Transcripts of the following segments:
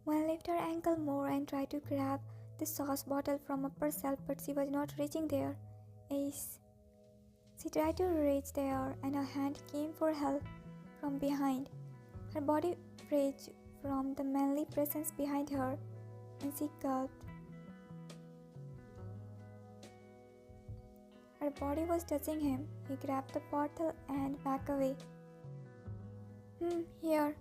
One lifted her ankle more and tried to grab the sauce bottle from up herself, but she was not reaching there. Ace. She tried to reach there, and a hand came for help from behind. Her body breached from the manly presence behind her, and she gulped. Her body was touching him. He grabbed the bottle and backed away. Here.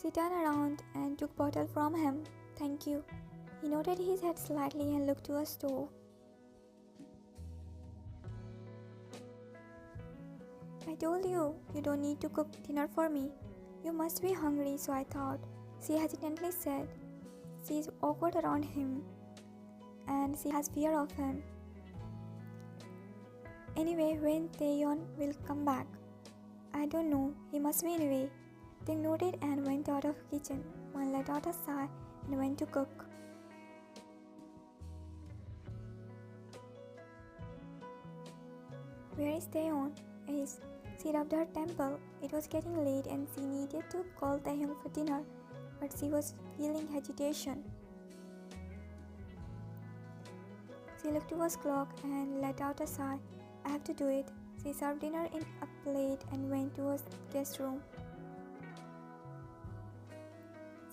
She turned around and took bottle from him. Thank you. He nodded his head slightly and looked to a stove. I told you, you don't need to cook dinner for me. You must be hungry, so I thought, she hesitantly said. She is awkward around him, and she has fear of him. Anyway, when Taehyung will come back? I don't know, he must be anyway. They nodded and went out of the kitchen. One let out a sigh and went to cook. Where is Taehyung? She rubbed her temple. It was getting late and she needed to call Taehyung for dinner, but she was feeling agitation. She looked to her clock and let out a sigh. I have to do it. She served dinner in a plate and went to her guest room.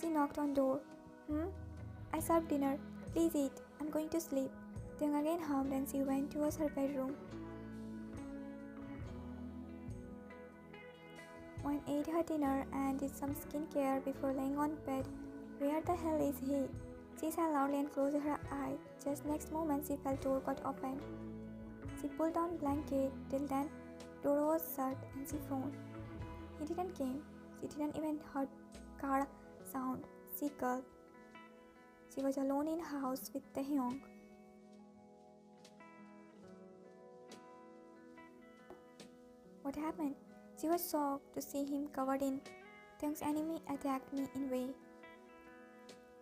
She knocked on the door. I served dinner. Please eat. I'm going to sleep. Taehyung again hummed and she went towards her bedroom. One ate her dinner and did some skincare before laying on bed. Where the hell is he? She sighed loudly and closed her eyes. Just next moment she felt door got opened. She pulled down blanket. Till then, door was shut and she frowned. He didn't came. She didn't even heard car sound. She gulped. She was alone in house with Taehyung. What happened? She was shocked to see him covered in. Taehyung's enemy attacked me in way.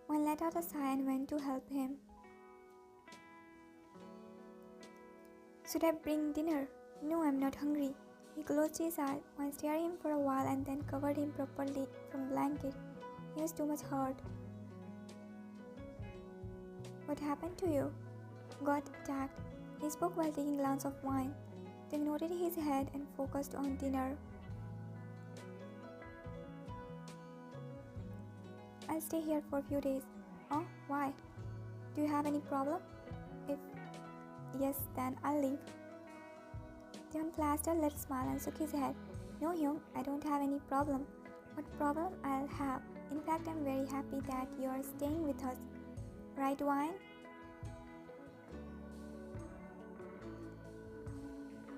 One let out a sigh and went to help him. Should I bring dinner? No, I'm not hungry. He closed his eyes. One stared at him for a while and then covered him properly from blanket. He was too much hurt. What happened to you? Got attacked. He spoke while taking a glass of wine. They nodded his head and focused on dinner. I'll stay here for a few days. Oh, why? Do you have any problem? If yes, then I'll leave. Taehyung flashed a little smile and shook his head. No, Hyung, I don't have any problem. What problem I'll have? In fact, I'm very happy that you're staying with us. Right, Wine?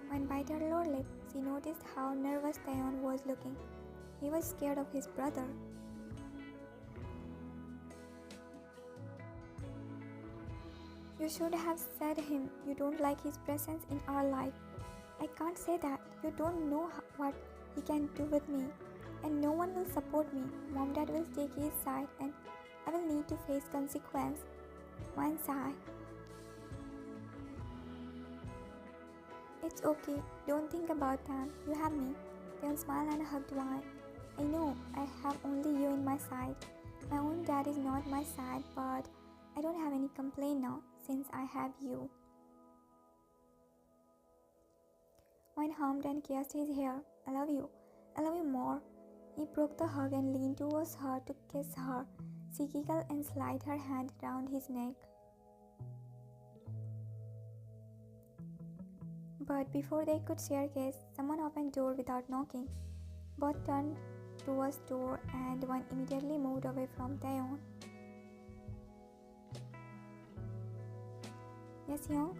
When bit her lower lip, she noticed how nervous Taehyung was looking. He was scared of his brother. You should have said him you don't like his presence in our life. I can't say that. You don't know what he can do with me. And no one will support me. Mom-Dad will take his side and I will need to face consequence. One sigh. It's okay. Don't think about them. You have me. Taehyung smiled and hugged Wine. I know. I have only you in my side. My own dad is not my side, but I don't have any complaint now since I have you. Wine hummed and kissed his hair. I love you. I love you more. He broke the hug and leaned towards her to kiss her. She giggled and slid her hand round his neck. But before they could share kiss, someone opened the door without knocking. Both turned towards the door and one immediately moved away from Taehyung. Yes, Hyung?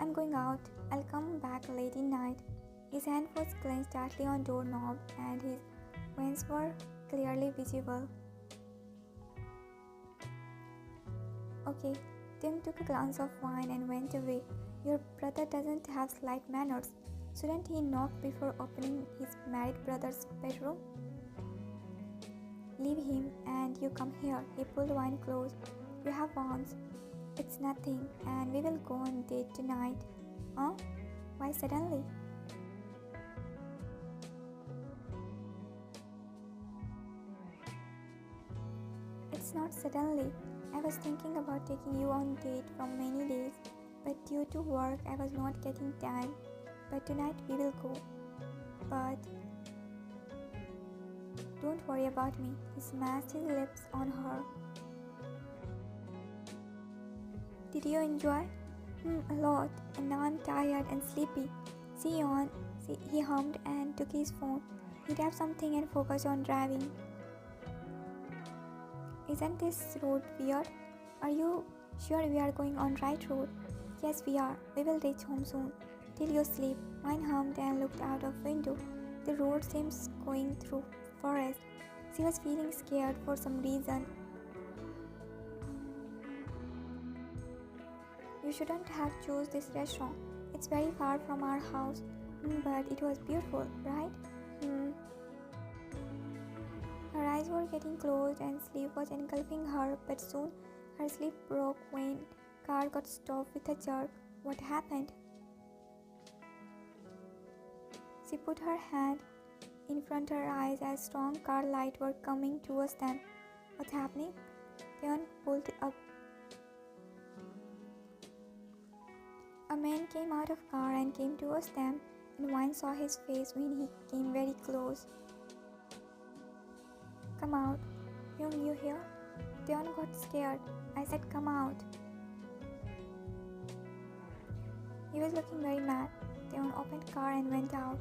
I'm going out. I'll come back late in night. His hand was clenched tightly on doorknob and his veins were clearly visible. Okay, Tim took a glass of wine and went away. Your brother doesn't have slight manners. Shouldn't he knock before opening his married brother's bedroom? Leave him and you come here. He pulled Wine close. You have wands. It's nothing and we will go on date tonight. Huh? Why suddenly? It's It's not suddenly. I was thinking about taking you on date for many days, but due to work I was not getting time. But tonight we will go. But don't worry about me. He smashed his lips on her. Did you enjoy? A lot. And now I'm tired and sleepy. See you on. He hummed and took his phone. He tapped something and focused on driving. Isn't this road weird? Are you sure we are going on right road? Yes, we are. We will reach home soon. Till you sleep. Mine hummed and looked out of window. The road seems going through forest. She was feeling scared for some reason. You shouldn't have chose this restaurant. It's very far from our house. But it was beautiful, right? Her eyes were getting closed and sleep was engulfing her, but soon her sleep broke when car got stopped with a jerk. What happened? She put her hand in front of her eyes as strong car lights were coming towards them. What's happening? Taehyung pulled up. A man came out of car and came towards them, and one saw his face when he came very close. Come out. Young, you here? Taehyung got scared. I said come out. He was looking very mad. Taehyung opened car and went out.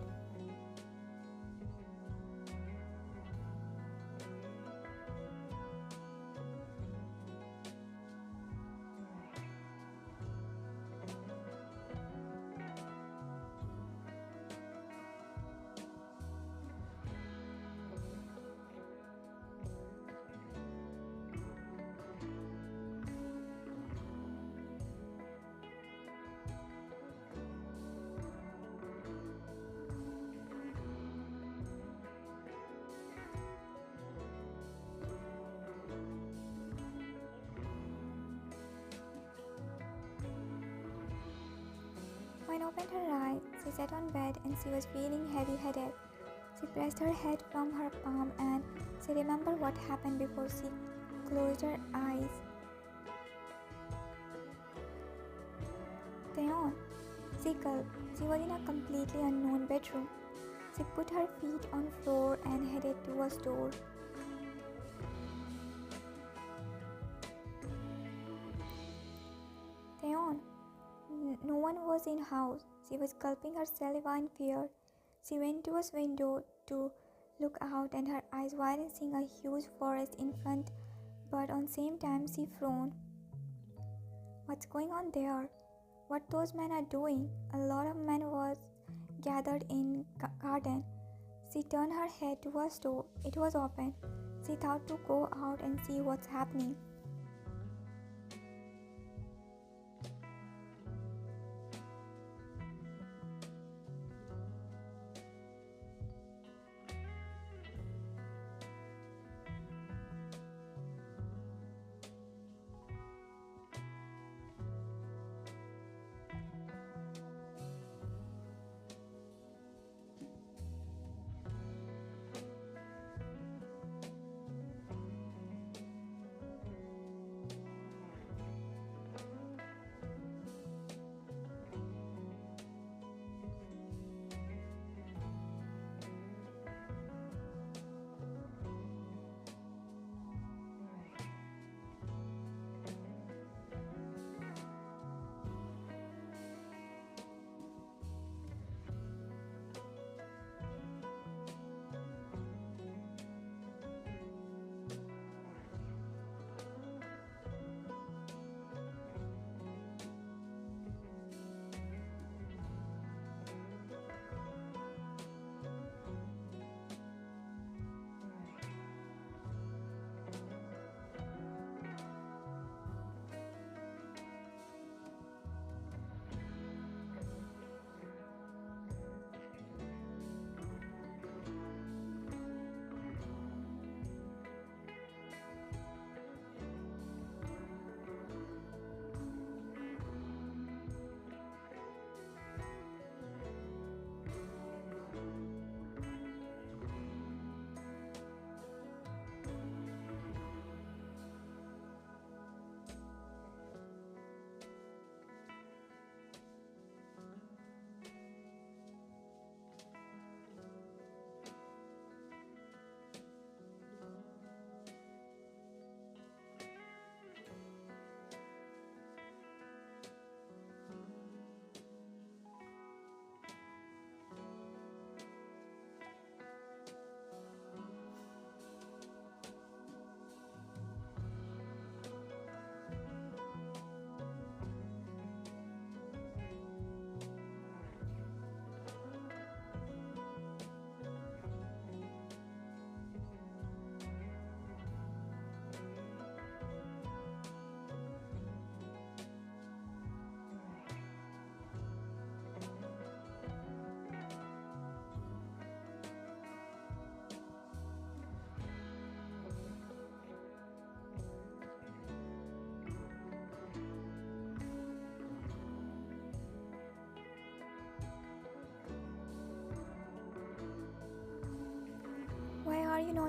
When opened her eyes, she sat on bed and she was feeling heavy-headed. She pressed her head from her palm and she remembered what happened before she closed her eyes. Taehyung, she gulped. She was in a completely unknown bedroom. She put her feet on the floor and headed towards the door. Taehyung. No one was in house. She was gulping her saliva in fear. She went to a window to look out and her eyes widened seeing a huge forest in front, but on the same time she frowned. What's going on there? What those men are doing? A lot of men was gathered in garden. She turned her head towards the door. It was open. She thought to go out and see what's happening.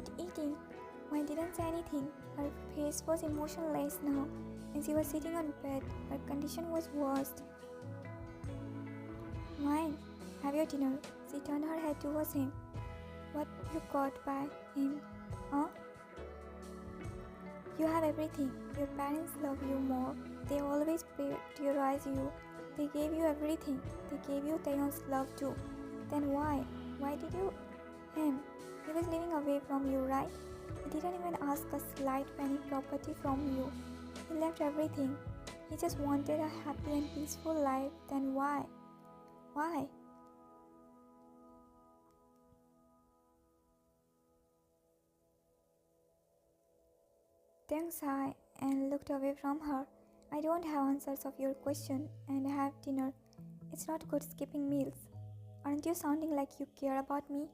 not eating. Wine didn't say anything. Her face was emotionless now, and she was sitting on bed. Her condition was worst. Wine, have your dinner. She turned her head towards him. What you got by him, huh? You have everything. Your parents love you more. They always prioritize you. They gave you everything. They gave you Taehyung's love too. Then why? Why did you him? He was living away from you, right? He didn't even ask a slight penny property from you. He left everything. He just wanted a happy and peaceful life. Then why? Why? Taehyung sighed and looked away from her. I don't have answers of your question and have dinner. It's not good skipping meals. Aren't you sounding like you care about me?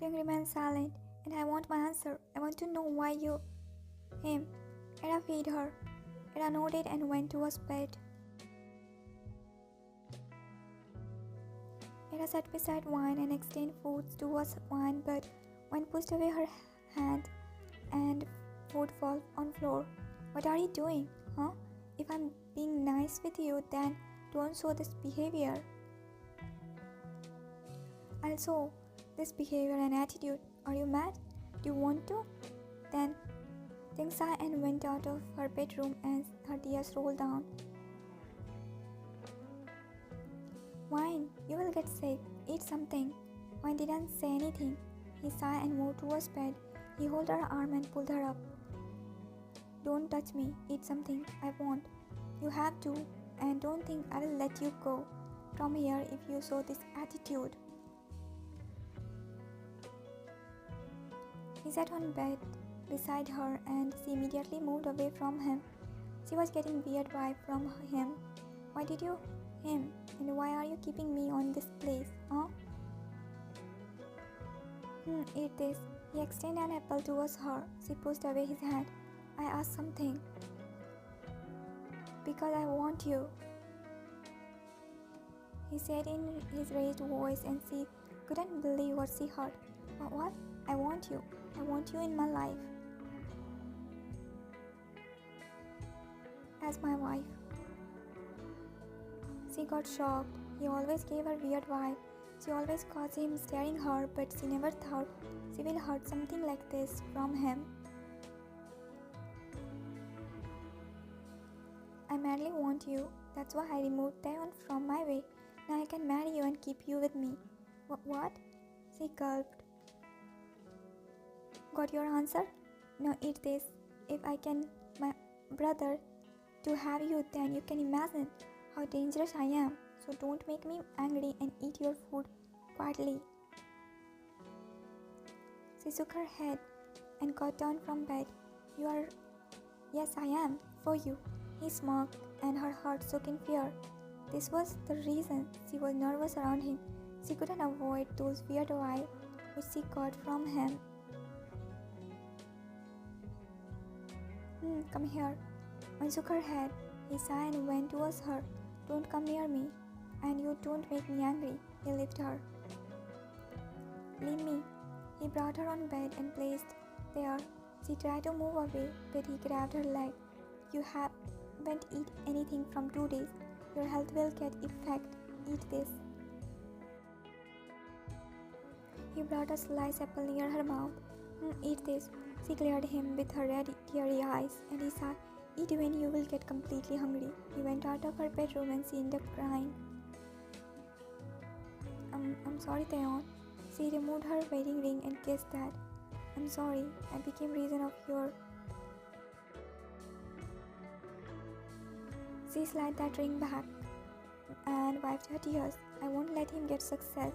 Taehyung remained silent, and I want my answer. I want to know why you... Him. Era fed her. Era nodded and went towards bed. Era sat beside Wine and extended food towards Wine, but Wine pushed away her hand and food fell on floor. What are you doing, huh? If I'm being nice with you, then don't show this behavior. I'll show this behavior and attitude. Are you mad? Do you want to? Then Taehyung sighed and went out of her bedroom as her tears rolled down. Wine, you will get sick. Eat something. Wine didn't say anything. He sighed and moved towards bed. He held her arm and pulled her up. Don't touch me. Eat something. I won't. You have to. And don't think I will let you go from here if you show this attitude. He sat on bed beside her and she immediately moved away from him. She was getting weird vibe from him. Why did you him? And why are you keeping me on this place, huh? Eat this. He extended an apple towards her. She pushed away his hand. I asked something. Because I want you, he said in his raised voice, and she couldn't believe what she heard. What? I want you. I want you in my life. As my wife. She got shocked. He always gave her weird vibe. She always caught him staring her, but she never thought she will heard something like this from him. I madly want you. That's why I removed Taehyung from my way. Now I can marry you and keep you with me. What? She gulped. Got your answer? Now eat this. If I can, my brother, to have you, then you can imagine how dangerous I am. So don't make me angry and eat your food quietly. She shook her head and got down from bed. You are... Yes, I am. For you. He smirked and her heart shook in fear. This was the reason she was nervous around him. She couldn't avoid those weird vibes which she got from him. Come here. One shook her head. He sighed and went towards her. Don't come near me. And you don't make me angry. He lifted her. Leave me. He brought her on bed and placed there. She tried to move away, but he grabbed her leg. You haven't eaten anything from 2 days. Your health will get effect. Eat this. He brought a sliced apple near her mouth. Eat this. She glared at him with her red, teary eyes, and he said, eat when you will get completely hungry. He went out of her bedroom and she ended up crying. I'm sorry, Taehyung. She removed her wedding ring and kissed that. I'm sorry. I became reason of your... She slid that ring back and wiped her tears. I won't let him get success.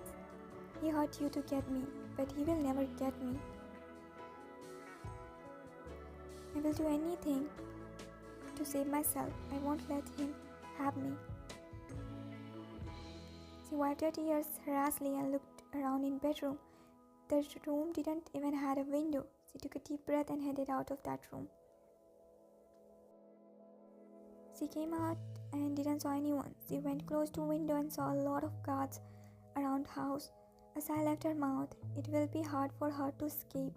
He hurt you to get me, but he will never get me. I will do anything to save myself. I won't let him have me. She wiped her tears harassingly and looked around in bedroom. The room didn't even have a window. She took a deep breath and headed out of that room. She came out and didn't saw anyone. She went close to a window and saw a lot of guards around house. A sigh left her mouth. It will be hard for her to escape.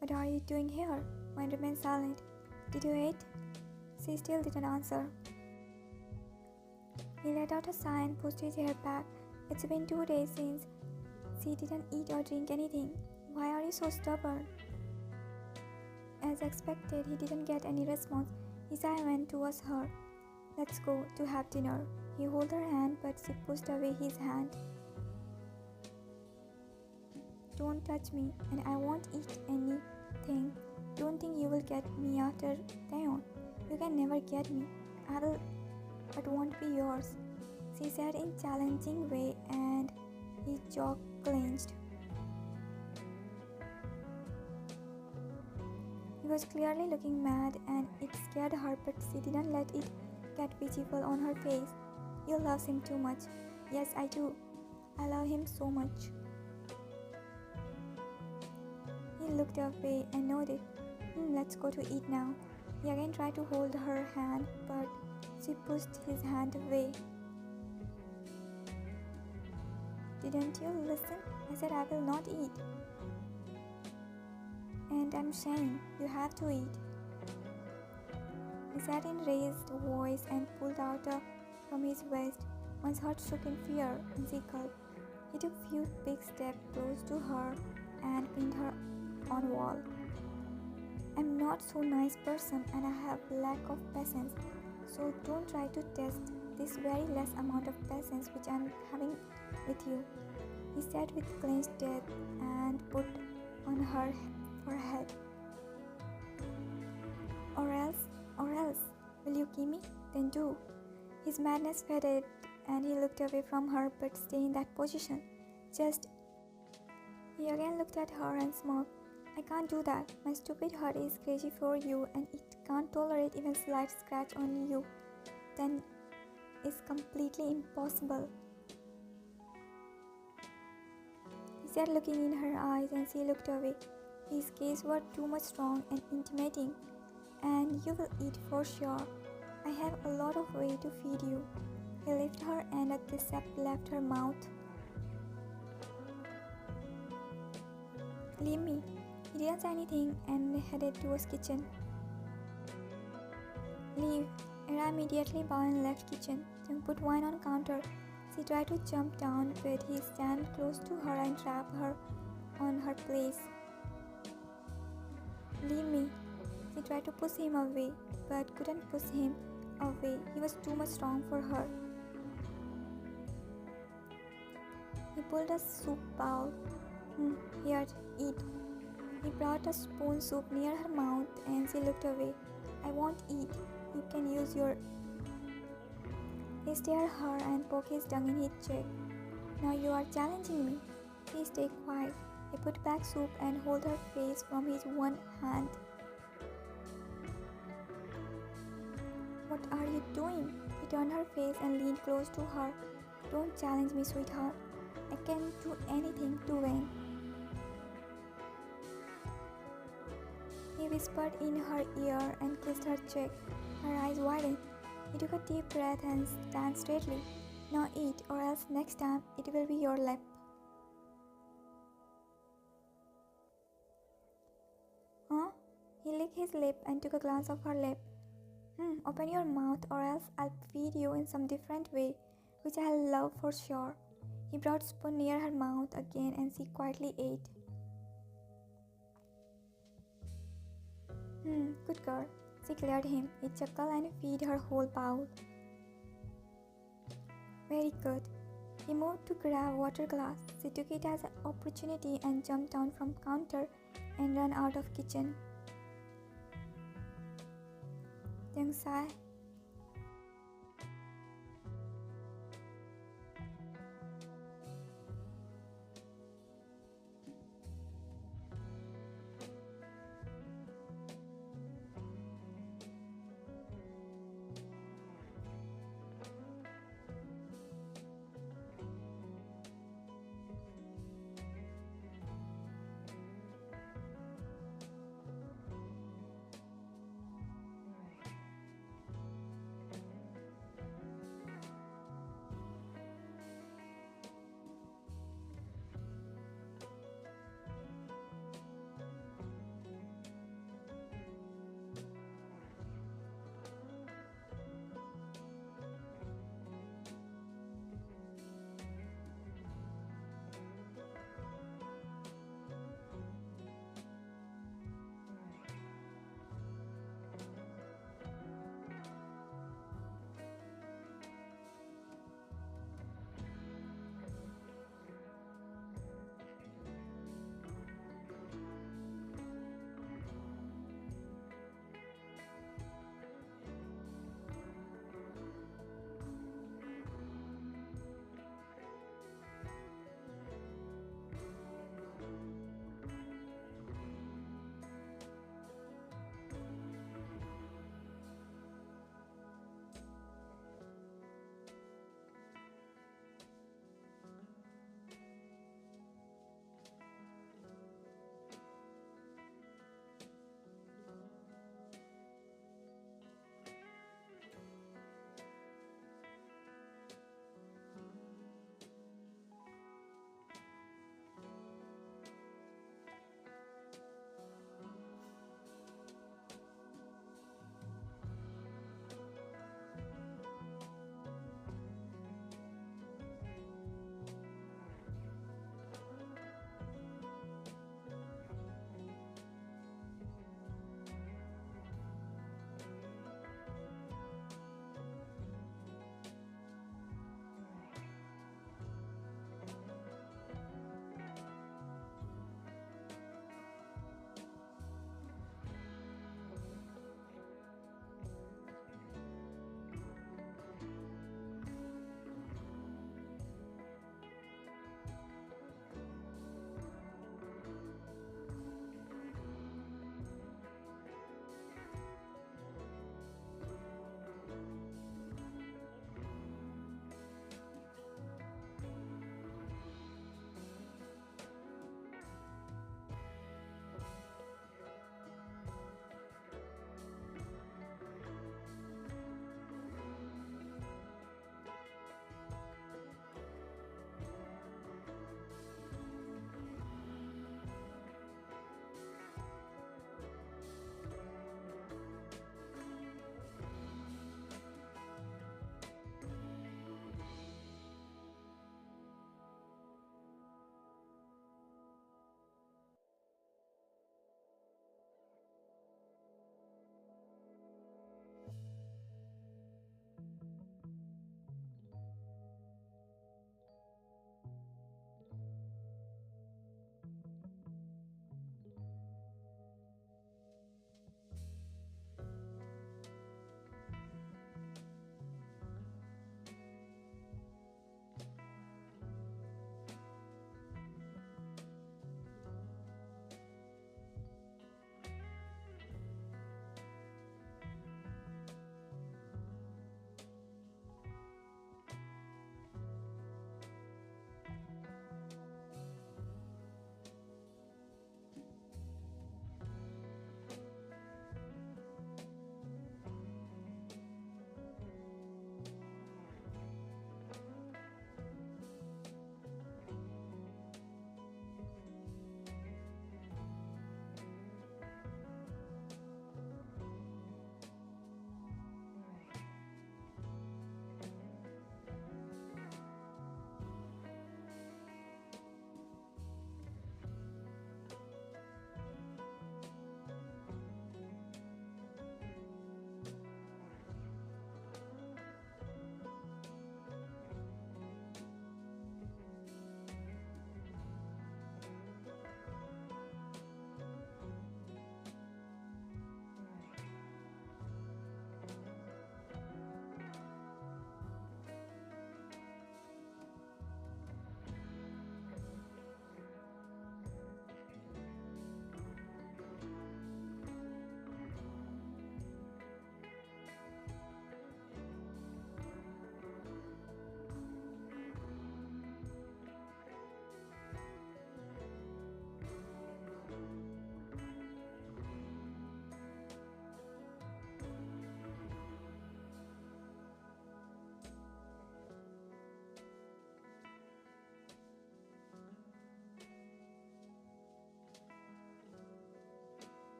What are you doing here? Mine remained silent. Did you eat? She still didn't answer. He let out a sigh and pushed his hair back. It's been 2 days since she didn't eat or drink anything. Why are you so stubborn? As expected, he didn't get any response. His eye went towards her. Let's go to have dinner. He held her hand, but she pushed away his hand. Don't touch me, and I won't eat anything. Don't think you will get me after Taehyung. You can never get me. I will, but won't be yours. She said in challenging way, and his jaw clenched. He was clearly looking mad, and it scared her, but she didn't let it get visible on her face. You love him too much. Yes, I do. I love him so much. He looked away and nodded. Let's go to eat now. He again tried to hold her hand, but she pushed his hand away. Didn't you listen? I said I will not eat. And I'm saying you have to eat. He said in raised voice and pulled out from his waist. One's heart shook in fear, and she gulped. He took few big steps close to her and pinned her on wall. I'm not so nice person, and I have lack of patience. So don't try to test this very less amount of patience which I'm having with you. He said with clenched teeth and put on her forehead. Or else, will you give me? Then do. His madness faded, and he looked away from her, but stayed in that position. He again looked at her and smirked. I can't do that. My stupid heart is crazy for you, and it can't tolerate even slight scratch on you. Then it's completely impossible. He said, looking in her eyes, and she looked away. His gaze was too much strong and intimidating. And you will eat for sure. I have a lot of way to feed you. He lifted her and at the step left her mouth. Leave me. He didn't say anything and headed towards kitchen. Leave. Era immediately bowed and left kitchen. Jung put wine on counter. She tried to jump down, but he stand close to her and trap her on her place. Leave me. She tried to push him away, but couldn't push him away. He was too much strong for her. He pulled a soup bowl. Here, eat. He brought a spoon soup near her mouth, and she looked away. I won't eat. You can use your... He stared at her and poked his tongue in his cheek. Now you are challenging me. Please stay quiet. He put back soup and held her face from his one hand. What are you doing? He turned her face and leaned close to her. Don't challenge me, sweetheart. I can do anything to win. He whispered in her ear and kissed her cheek. Her eyes widened. He took a deep breath and stand straightly. Now eat, or else next time it will be your lap. Huh? He licked his lip and took a glance of her lip. Open your mouth, or else I'll feed you in some different way, which I'll love for sure. He brought a spoon near her mouth again, and she quietly ate. Good girl. She cleared him. He chuckled and fed her whole bowl. Very good. He moved to grab a water glass. She took it as an opportunity and jumped down from counter and ran out of kitchen. Jung sighed.